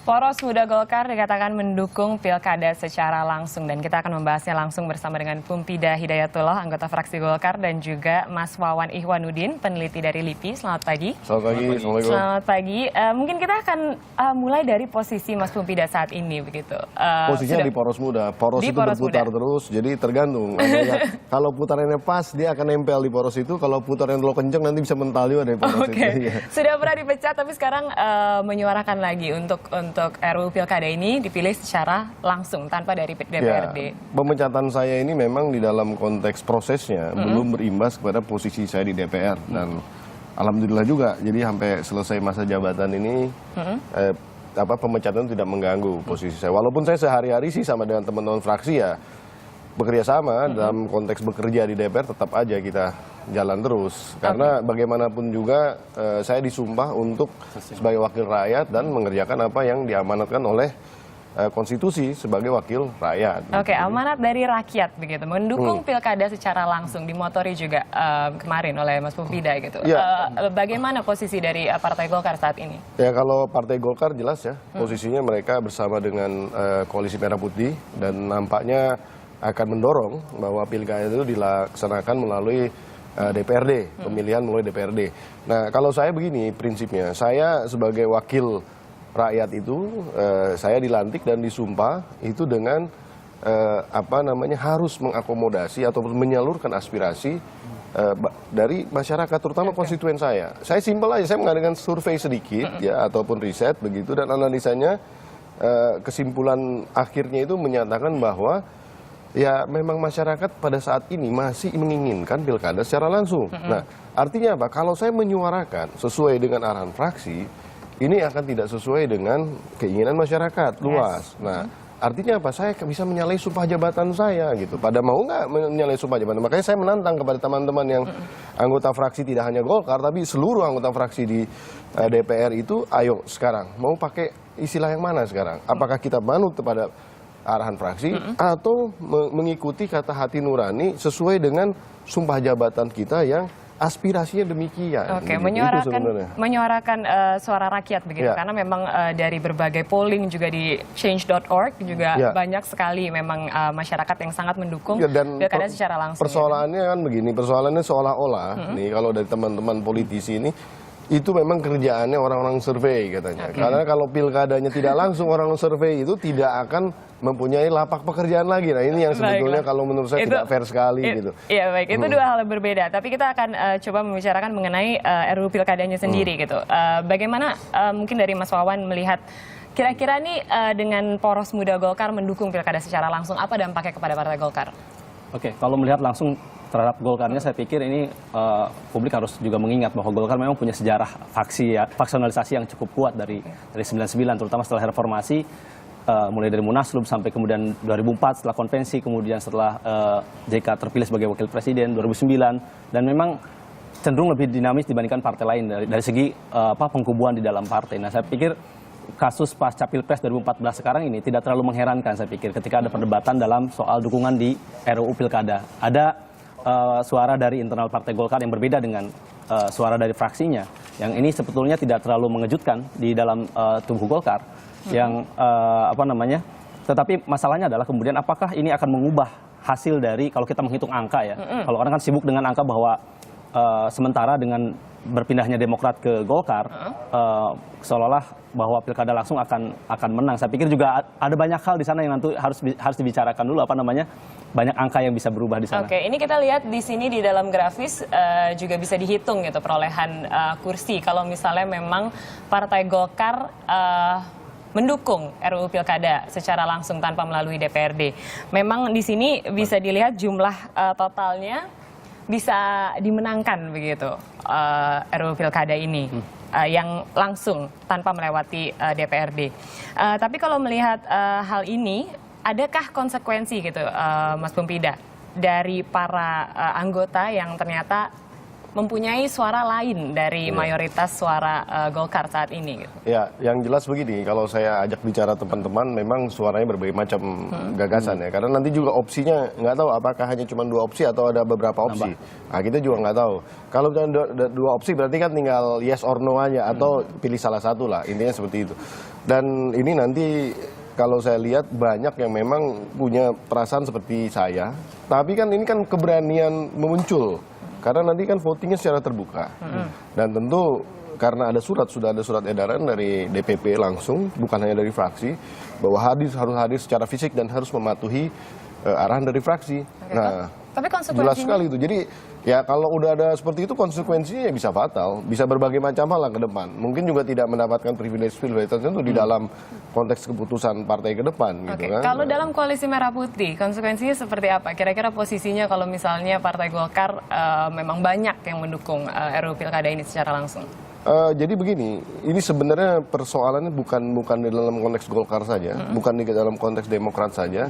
Poros Muda Golkar dikatakan mendukung pilkada secara langsung dan kita akan membahasnya langsung bersama dengan Pumpida Hidayatullah, anggota fraksi Golkar, dan juga Mas Wawan Ihwanuddin, peneliti dari LIPI. Selamat pagi. Selamat pagi. Assalamualaikum. Selamat pagi. Mungkin kita akan mulai dari posisi Mas Pumpida saat ini begitu. Posisinya di Poros Muda. Poros itu berputar terus, jadi tergantung. Kalau putarannya pas, dia akan nempel di poros itu. Kalau putarannya terlalu kenceng, nanti bisa mental juga dari poros itu. Sudah pernah dipecat, tapi sekarang menyuarakan lagi untuk RUU Pilkada ini dipilih secara langsung tanpa dari DPRD. Ya, pemecatan saya ini memang di dalam konteks prosesnya belum berimbas kepada posisi saya di DPR dan alhamdulillah juga. Jadi sampai selesai masa jabatan ini pemecatan tidak mengganggu posisi saya. Walaupun saya sehari-hari sih sama dengan teman-teman fraksi ya bekerja sama dalam konteks bekerja di DPR, tetap aja kita jalan terus. Karena bagaimanapun juga saya disumpah untuk sebagai wakil rakyat dan mengerjakan apa yang diamanatkan oleh konstitusi sebagai wakil rakyat. Oke, amanat dari rakyat begitu, mendukung pilkada secara langsung, dimotori juga kemarin oleh Mas Pumpida gitu. Ya. Bagaimana posisi dari Partai Golkar saat ini? Ya, kalau Partai Golkar jelas ya, posisinya mereka bersama dengan Koalisi Merah Putih dan nampaknya akan mendorong bahwa pilkada itu dilaksanakan melalui DPRD, pemilihan melalui DPRD. Nah, kalau saya begini prinsipnya, saya sebagai wakil rakyat itu, saya dilantik dan disumpah itu dengan harus mengakomodasi atau menyalurkan aspirasi dari masyarakat, terutama konstituen saya. Saya simpel aja, saya mengadakan survei sedikit ya ataupun riset begitu, dan analisanya kesimpulan akhirnya itu menyatakan bahwa ya memang masyarakat pada saat ini masih menginginkan pilkada secara langsung. Nah, artinya apa? Kalau saya menyuarakan sesuai dengan arahan fraksi, ini akan tidak sesuai dengan keinginan masyarakat luas. Nah, artinya apa? Saya bisa menyalahi sumpah jabatan saya gitu. Pada mau nggak menyalahi sumpah jabatan? Makanya saya menantang kepada teman-teman yang anggota fraksi tidak hanya Golkar, tapi seluruh anggota fraksi di DPR itu, ayo sekarang mau pakai istilah yang mana sekarang? Apakah kita manut kepada arahan fraksi atau mengikuti kata hati nurani sesuai dengan sumpah jabatan kita yang aspirasinya demikian. Oke, menyuarakan suara rakyat begitu, karena memang dari berbagai polling juga di change.org juga banyak sekali memang masyarakat yang sangat mendukung pilkada secara langsung. Persoalannya kan begini, persoalannya seolah-olah nih kalau dari teman-teman politisi ini itu memang kerjaannya orang-orang survei katanya. Karena kalau pilkadanya tidak langsung, orang survei itu tidak akan mempunyai lapak pekerjaan lagi. Nah, ini yang sebetulnya kalau menurut saya tidak fair sekali gitu. Iya, baik. Itu dua hal yang berbeda. Tapi kita akan coba membicarakan mengenai RUU pilkadanya sendiri gitu. Bagaimana mungkin dari Mas Wawan melihat kira-kira nih dengan Poros Muda Golkar mendukung pilkada secara langsung, apa dampaknya kepada Partai Golkar? Oke, kalau melihat langsung terhadap Golkarnya, saya pikir ini publik harus juga mengingat bahwa Golkar memang punya sejarah faksionalisasi yang cukup kuat dari 99, terutama setelah reformasi, mulai dari Munaslup sampai kemudian 2004 setelah konvensi, kemudian setelah JK terpilih sebagai wakil presiden 2009, dan memang cenderung lebih dinamis dibandingkan partai lain dari segi pengkubuan di dalam partai. Nah, saya pikir kasus pasca Pilpres 2014 sekarang ini tidak terlalu mengherankan, saya pikir, ketika ada perdebatan dalam soal dukungan di RUU Pilkada. Ada suara dari internal Partai Golkar yang berbeda dengan suara dari fraksinya, yang ini sebetulnya tidak terlalu mengejutkan di dalam tubuh Golkar, yang tetapi masalahnya adalah kemudian apakah ini akan mengubah hasil dari, kalau kita menghitung angka ya, kalau orang kan sibuk dengan angka bahwa sementara dengan berpindahnya Demokrat ke Golkar, seolah-olah bahwa pilkada langsung akan menang. Saya pikir juga ada banyak hal di sana yang nanti harus dibicarakan dulu, banyak angka yang bisa berubah di sana. Oke, ini kita lihat di sini di dalam grafis juga bisa dihitung gitu perolehan kursi. Kalau misalnya memang Partai Golkar mendukung RUU Pilkada secara langsung tanpa melalui DPRD. Memang di sini bisa dilihat jumlah totalnya bisa dimenangkan begitu RUU Pilkada ini yang langsung tanpa melewati DPRD. Tapi kalau melihat hal ini, adakah konsekuensi gitu, Mas Pumpida, dari para anggota yang ternyata mempunyai suara lain dari mayoritas suara Golkar saat ini? Gitu? Ya, yang jelas begini, kalau saya ajak bicara teman-teman, memang suaranya berbagai macam gagasan ya. Karena nanti juga opsinya nggak tahu apakah hanya cuma 2 opsi atau ada beberapa opsi. Nah, kita juga nggak tahu. Kalau dua opsi berarti kan tinggal yes or no aja atau pilih salah satu lah, intinya seperti itu. Dan ini nanti kalau saya lihat banyak yang memang punya perasaan seperti saya, tapi kan ini kan keberanian muncul karena nanti kan votingnya secara terbuka. Dan tentu karena sudah ada surat edaran dari DPP langsung, bukan hanya dari fraksi, bahwa harus hadir secara fisik dan harus mematuhi arahan dari fraksi. Nah, tapi konsekuensinya jelas sekali itu. Jadi ya kalau udah ada seperti itu konsekuensinya ya bisa fatal, bisa berbagai macam hal lah ke depan. Mungkin juga tidak mendapatkan privilege tertentu di dalam konteks keputusan partai ke depan gitu kan. Kalau dalam koalisi Merah Putih konsekuensinya seperti apa? Kira-kira posisinya kalau misalnya Partai Golkar memang banyak yang mendukung RUU Pilkada ini secara langsung. Jadi begini, ini sebenarnya persoalannya bukan di dalam konteks Golkar saja, bukan di dalam konteks Demokrat saja.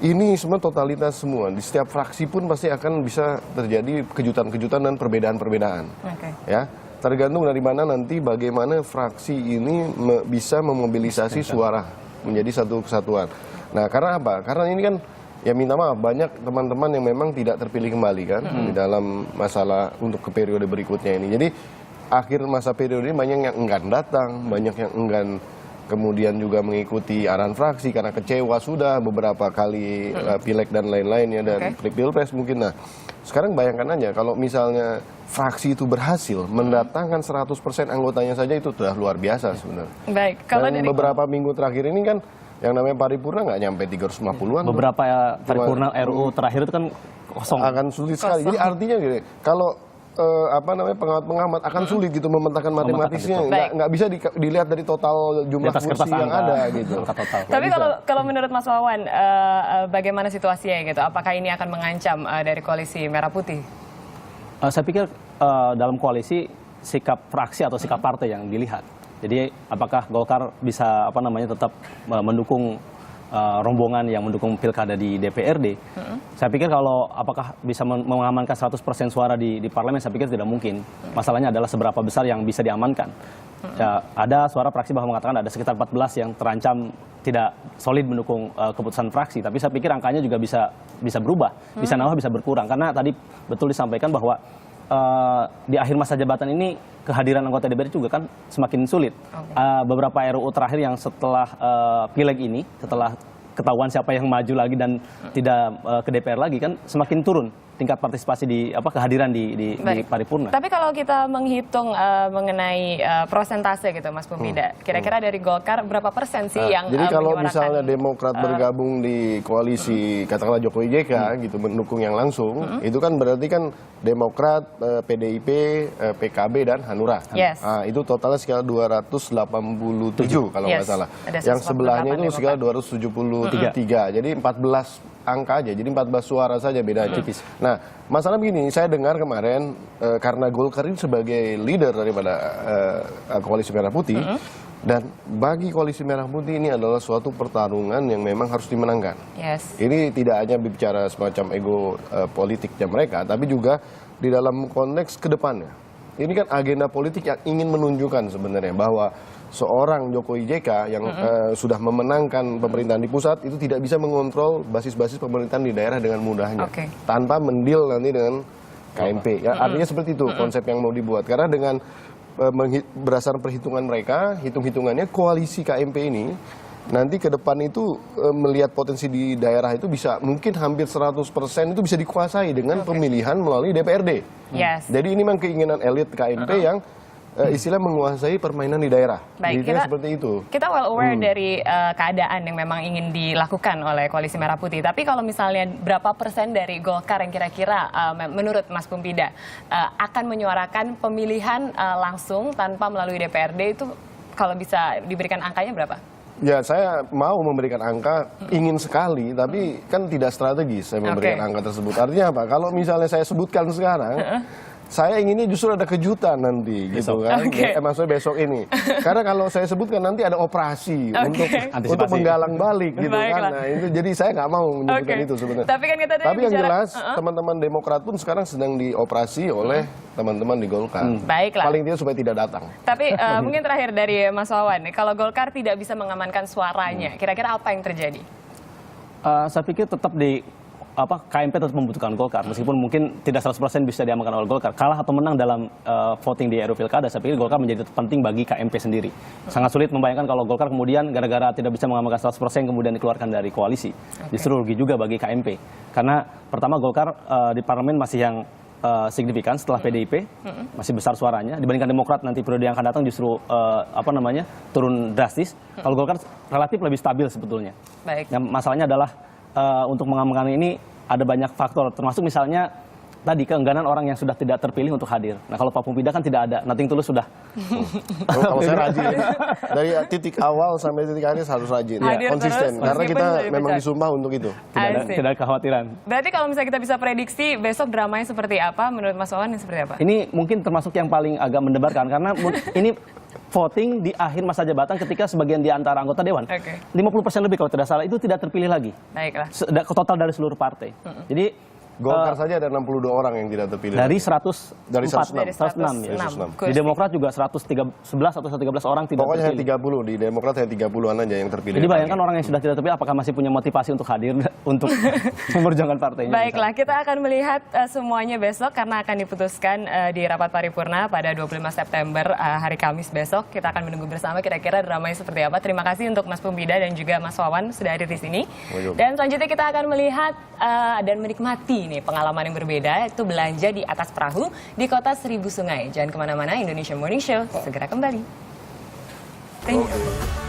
Ini semua totalitas semua. Di setiap fraksi pun pasti akan bisa terjadi kejutan-kejutan dan perbedaan-perbedaan. Ya, tergantung dari mana nanti bagaimana fraksi ini bisa memobilisasi suara menjadi satu kesatuan. Nah, karena apa? Karena ini kan ya minta maaf banyak teman-teman yang memang tidak terpilih kembali kan di dalam masalah untuk ke periode berikutnya ini. Jadi akhir masa periode ini banyak yang enggan datang, banyak yang enggan kemudian juga mengikuti arahan fraksi karena kecewa sudah beberapa kali pileg dan lain-lainnya dan pilpres mungkin. Nah, sekarang bayangkan aja kalau misalnya fraksi itu berhasil mendatangkan 100% anggotanya saja itu sudah luar biasa sebenarnya. Baik, kalau dan beberapa minggu terakhir ini kan yang namanya paripurna nggak nyampe 350-an. Beberapa paripurna RUU terakhir itu kan kosong. Akan sulit sekali. Jadi artinya gini, kalau pengamat-pengamat akan sulit gitu memetakan matematisnya, nggak bisa dilihat dari total jumlah kursi yang ada gitu. Tapi kalau menurut Mas Wawan, bagaimana situasinya gitu? Apakah ini akan mengancam dari koalisi Merah Putih? Saya pikir dalam koalisi sikap fraksi atau sikap partai yang dilihat. Jadi apakah Golkar bisa tetap mendukung rombongan yang mendukung pilkada di DPRD. Saya pikir kalau apakah bisa mengamankan 100% suara di parlemen, saya pikir tidak mungkin. Masalahnya adalah seberapa besar yang bisa diamankan. Ya, ada suara fraksi bahwa mengatakan ada sekitar 14 yang terancam tidak solid mendukung keputusan fraksi. Tapi saya pikir angkanya juga bisa berubah, bisa nambah, bisa berkurang. Karena tadi betul disampaikan bahwa di akhir masa jabatan ini kehadiran anggota DPR juga kan semakin sulit. Beberapa RUU terakhir yang setelah pileg ini, setelah ketahuan siapa yang maju lagi dan tidak ke DPR lagi kan semakin turun tingkat partisipasi di kehadiran di paripurna. Tapi kalau kita menghitung mengenai prosentase gitu Mas Pumpida, kira-kira dari Golkar berapa persen sih yang jadi kalau misalnya Demokrat bergabung di koalisi katakanlah Jokowi JK gitu mendukung yang langsung, itu kan berarti kan Demokrat, PDIP, PKB dan Hanura. Nah, itu totalnya sekitar 287 kalau nggak salah. Yang sebelahnya itu sekitar 273. Jadi 14 angka aja, jadi 14 suara saja bedanya. Nah, masalah begini, saya dengar kemarin karena Golkar ini sebagai leader daripada koalisi Merah Putih, dan bagi koalisi Merah Putih ini adalah suatu pertarungan yang memang harus dimenangkan. Ini tidak hanya bicara semacam ego politiknya mereka, tapi juga di dalam konteks kedepannya. Ini kan agenda politik yang ingin menunjukkan sebenarnya bahwa seorang Jokowi JK yang sudah memenangkan pemerintahan di pusat itu tidak bisa mengontrol basis-basis pemerintahan di daerah dengan mudahnya tanpa mendil nanti dengan KMP. Ya, artinya seperti itu konsep yang mau dibuat. Karena dengan berdasarkan perhitungan mereka, hitung-hitungannya koalisi KMP ini nanti ke depan itu melihat potensi di daerah itu bisa mungkin hampir 100% itu bisa dikuasai dengan pemilihan melalui DPRD. Jadi ini memang keinginan elit KMP yang istilah menguasai permainan di daerah. Baik, seperti itu. Kita well aware dari keadaan yang memang ingin dilakukan oleh Koalisi Merah Putih. Tapi kalau misalnya berapa persen dari Golkar yang kira-kira menurut Mas Pumpida akan menyuarakan pemilihan langsung tanpa melalui DPRD itu kalau bisa diberikan angkanya berapa? Ya, saya mau memberikan angka, ingin sekali, tapi kan tidak strategis saya memberikan angka tersebut. Artinya apa? Kalau misalnya saya sebutkan sekarang, saya inginnya justru ada kejutan nanti, gitu kan? Maksudnya besok ini. Karena kalau saya sebutkan nanti ada operasi untuk menggalang balik, gitu kan? Nah, itu jadi saya nggak mau menyebutkan itu sebenarnya. Tapi yang jelas teman-teman Demokrat pun sekarang sedang dioperasi oleh teman-teman di Golkar. Paling tidak supaya tidak datang. Tapi mungkin terakhir dari Mas Wawan, kalau Golkar tidak bisa mengamankan suaranya, kira-kira apa yang terjadi? Saya pikir tetap di KMP tetap membutuhkan Golkar, meskipun mungkin tidak 100% bisa diamankan oleh Golkar. Kalah atau menang dalam voting di RUU Pilkada, saya pikir Golkar menjadi penting bagi KMP sendiri. Sangat sulit membayangkan kalau Golkar kemudian gara-gara tidak bisa mengamankan 100% kemudian dikeluarkan dari koalisi. Justru rugi juga bagi KMP. Karena pertama Golkar di parlemen masih yang signifikan setelah PDIP, masih besar suaranya. Dibandingkan Demokrat nanti periode yang akan datang justru turun drastis. Kalau Golkar relatif lebih stabil sebetulnya. Baik. Yang masalahnya adalah untuk mengamankan ini ada banyak faktor, termasuk misalnya tadi keengganan orang yang sudah tidak terpilih untuk hadir. Nah kalau Pak Pumpida kan tidak ada, Nothing Tulus sudah. Kalau saya rajin, dari titik awal sampai titik akhir harus rajin, Hadir konsisten. terus, Karena kita meskipun memang dipecat. disumpah untuk itu. Asik. Tidak ada kekhawatiran. Berarti kalau misalnya kita bisa prediksi besok dramanya seperti apa, menurut Mas Wawan seperti apa? Ini mungkin termasuk yang paling agak mendebarkan karena ini voting di akhir masa jabatan ketika sebagian di antara anggota dewan, Oke. 50% lebih kalau tidak salah itu tidak terpilih lagi. Baiklah. Total dari seluruh partai. Jadi Golkar saja ada 62 orang yang tidak terpilih. dari Dari 106 106. Di Demokrat juga 111 atau 113 orang tidak Pokoknya hanya terpilih. 30, di Demokrat hanya 30-an aja yang terpilih. Jadi bayangkan orang yang sudah tidak terpilih apakah masih punya motivasi untuk hadir untuk memperjuangkan partainya. Baiklah, kita akan melihat semuanya besok karena akan diputuskan di rapat paripurna pada 25 September hari Kamis besok. Kita akan menunggu bersama kira-kira dramanya seperti apa. Terima kasih untuk Mas Pumpida dan juga Mas Wawan sudah hadir di sini. Dan selanjutnya kita akan melihat dan menikmati nih pengalaman yang berbeda, itu belanja di atas perahu di kota Seribu Sungai. Jangan kemana-mana, Indonesia Morning Show segera kembali. Thank you.